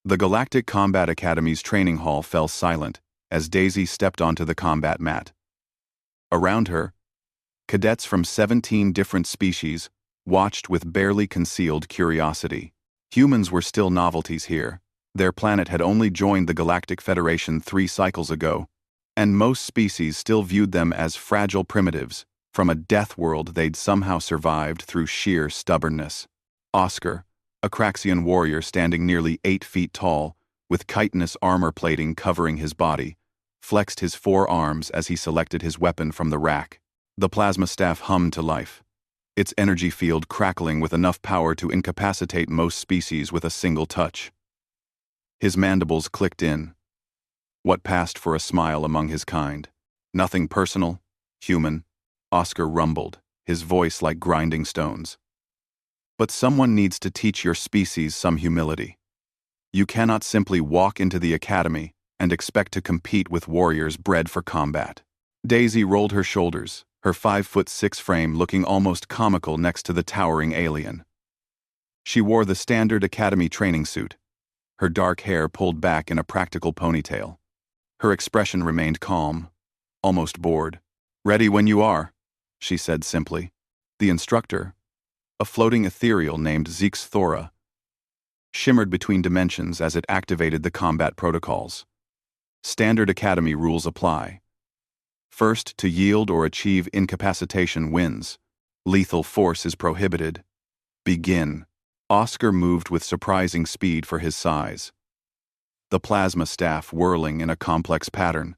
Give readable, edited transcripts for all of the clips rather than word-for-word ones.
The Galactic Combat Academy's training hall fell silent as Daisy stepped onto the combat mat. Around her, cadets from 17 different species watched with barely concealed curiosity. Humans were still novelties here. Their planet had only joined the Galactic Federation 3 cycles ago, and most species still viewed them as fragile primitives from a death world they'd somehow survived through sheer stubbornness. Oscar, a Craxian warrior standing nearly 8 feet tall, with chitinous armor plating covering his body, flexed his 4 arms as he selected his weapon from the rack. The plasma staff hummed to life, its energy field crackling with enough power to incapacitate most species with a single touch. His mandibles clicked in. What passed for a smile among his kind? Nothing personal, human, Oscar rumbled, his voice like grinding stones. But someone needs to teach your species some humility. You cannot simply walk into the academy and expect to compete with warriors bred for combat. Daisy rolled her shoulders, her 5'6" frame looking almost comical next to the towering alien. She wore the standard academy training suit, her dark hair pulled back in a practical ponytail. Her expression remained calm, almost bored. "Ready when you are," she said simply. The instructor, a floating ethereal named Zeke's Thora, shimmered between dimensions as it activated the combat protocols. Standard academy rules apply. First to yield or achieve incapacitation wins. Lethal force is prohibited. Begin. Oscar moved with surprising speed for his size, the plasma staff whirling in a complex pattern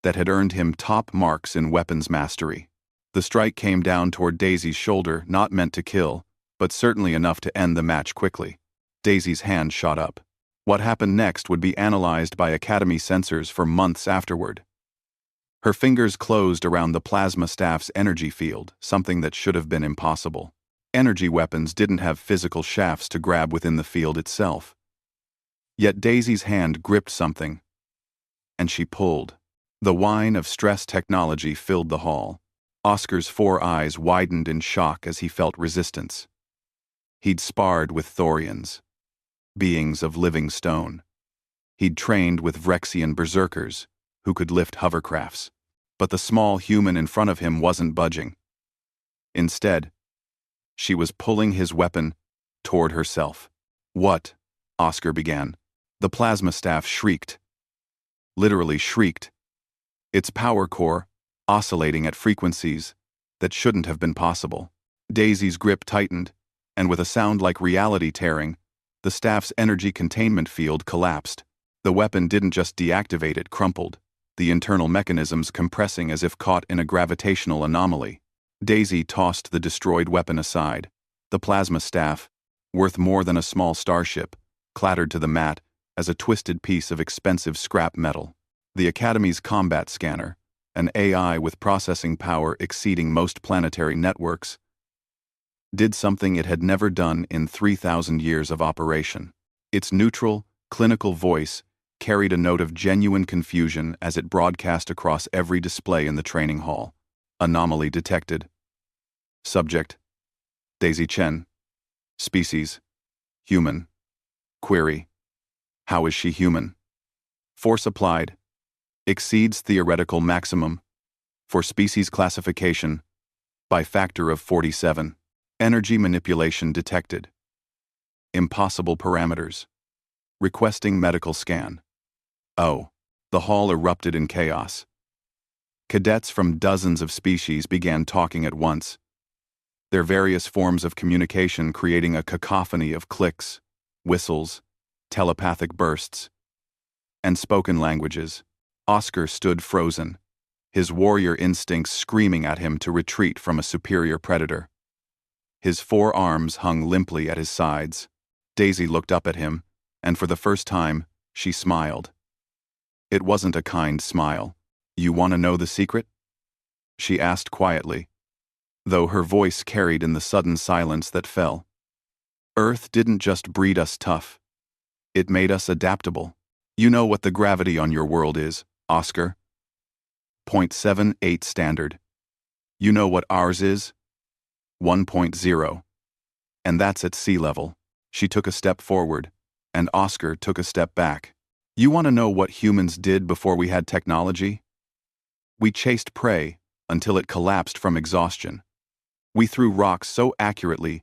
that had earned him top marks in weapons mastery. The strike came down toward Daisy's shoulder, not meant to kill, but certainly enough to end the match quickly. Daisy's hand shot up. What happened next would be analyzed by Academy sensors for months afterward. Her fingers closed around the plasma staff's energy field, something that should have been impossible. Energy weapons didn't have physical shafts to grab within the field itself. Yet Daisy's hand gripped something, and she pulled. The whine of stress technology filled the hall. Oscar's 4 eyes widened in shock as he felt resistance. He'd sparred with Thorians, beings of living stone. He'd trained with Vrexian berserkers, who could lift hovercrafts. But the small human in front of him wasn't budging. Instead, she was pulling his weapon toward herself. "What?" Oscar began. The plasma staff shrieked. Literally shrieked. Its power core oscillating at frequencies that shouldn't have been possible. Daisy's grip tightened, and with a sound like reality tearing, the staff's energy containment field collapsed. The weapon didn't just deactivate, it crumpled, the internal mechanisms compressing as if caught in a gravitational anomaly. Daisy tossed the destroyed weapon aside. The plasma staff, worth more than a small starship, clattered to the mat as a twisted piece of expensive scrap metal. The Academy's combat scanner, an AI with processing power exceeding most planetary networks, did something it had never done in 3,000 years of operation. Its neutral, clinical voice carried a note of genuine confusion as it broadcast across every display in the training hall. Anomaly detected. Subject: Daisy Chen. Species: human. Query: how is she human? Force applied: exceeds theoretical maximum for species classification by factor of 47. Energy manipulation detected. Impossible parameters. Requesting medical scan. Oh. The hall erupted in chaos. Cadets from dozens of species began talking at once, their various forms of communication creating a cacophony of clicks, whistles, telepathic bursts, and spoken languages. Oscar stood frozen, his warrior instincts screaming at him to retreat from a superior predator. His 4 arms hung limply at his sides. Daisy looked up at him, and for the first time, she smiled. It wasn't a kind smile. "You want to know the secret?" she asked quietly, though her voice carried in the sudden silence that fell. "Earth didn't just breed us tough. It made us adaptable. You know what the gravity on your world is, Oscar? 0.78 standard. You know what ours is? 1.0. And that's at sea level." She took a step forward, and Oscar took a step back. You want to know what humans did before we had technology? We chased prey until it collapsed from exhaustion. We threw rocks so accurately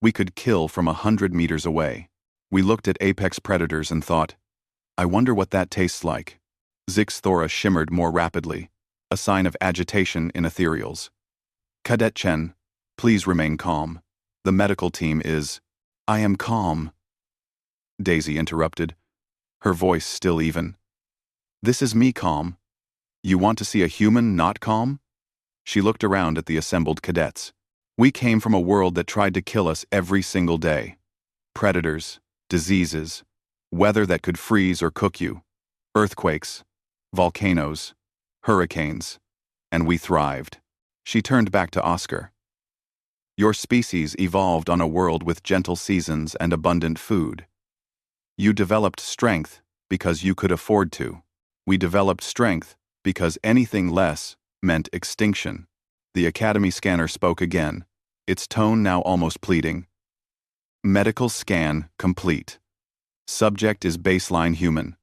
we could kill from 100 meters away. We looked at apex predators and thought, I wonder what that tastes like. Zix's thora shimmered more rapidly, a sign of agitation in ethereals. Cadet Chen, please remain calm. The medical team is— I am calm, Daisy interrupted, her voice still even. This is me calm. You want to see a human not calm? She looked around at the assembled cadets. We came from a world that tried to kill us every single day. Predators, diseases, weather that could freeze or cook you, earthquakes, volcanoes, hurricanes, and we thrived. She turned back to Oscar. Your species evolved on a world with gentle seasons and abundant food. You developed strength because you could afford to. We developed strength because anything less meant extinction. The Academy scanner spoke again, its tone now almost pleading. Medical scan complete. Subject is baseline human.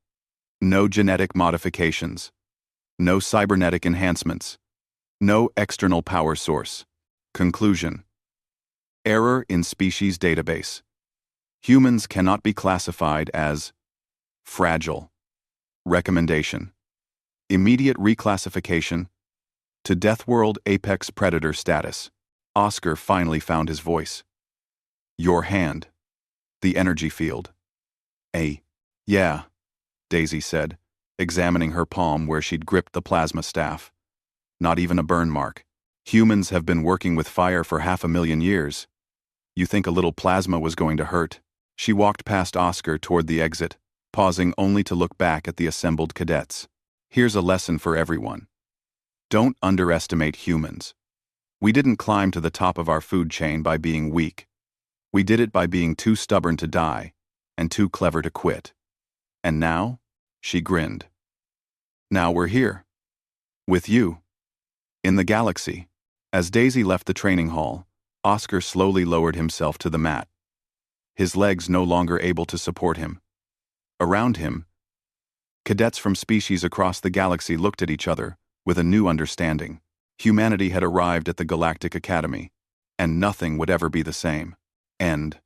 No genetic modifications. No cybernetic enhancements. No external power source. Conclusion. Error in species database. Humans cannot be classified as fragile. Recommendation. Immediate reclassification to Death World Apex Predator status. Oscar finally found his voice. Your hand. The energy field. Yeah, Daisy said, examining her palm where she'd gripped the plasma staff. Not even a burn mark. Humans have been working with fire for 500,000 years. You think a little plasma was going to hurt? She walked past Oscar toward the exit, pausing only to look back at the assembled cadets. Here's a lesson for everyone. Don't underestimate humans. We didn't climb to the top of our food chain by being weak. We did it by being too stubborn to die and too clever to quit. And now, she grinned. Now we're here. With you. In the galaxy. As Daisy left the training hall, Oscar slowly lowered himself to the mat, his legs no longer able to support him. Around him, cadets from species across the galaxy looked at each other with a new understanding. Humanity had arrived at the Galactic Academy, and nothing would ever be the same. End.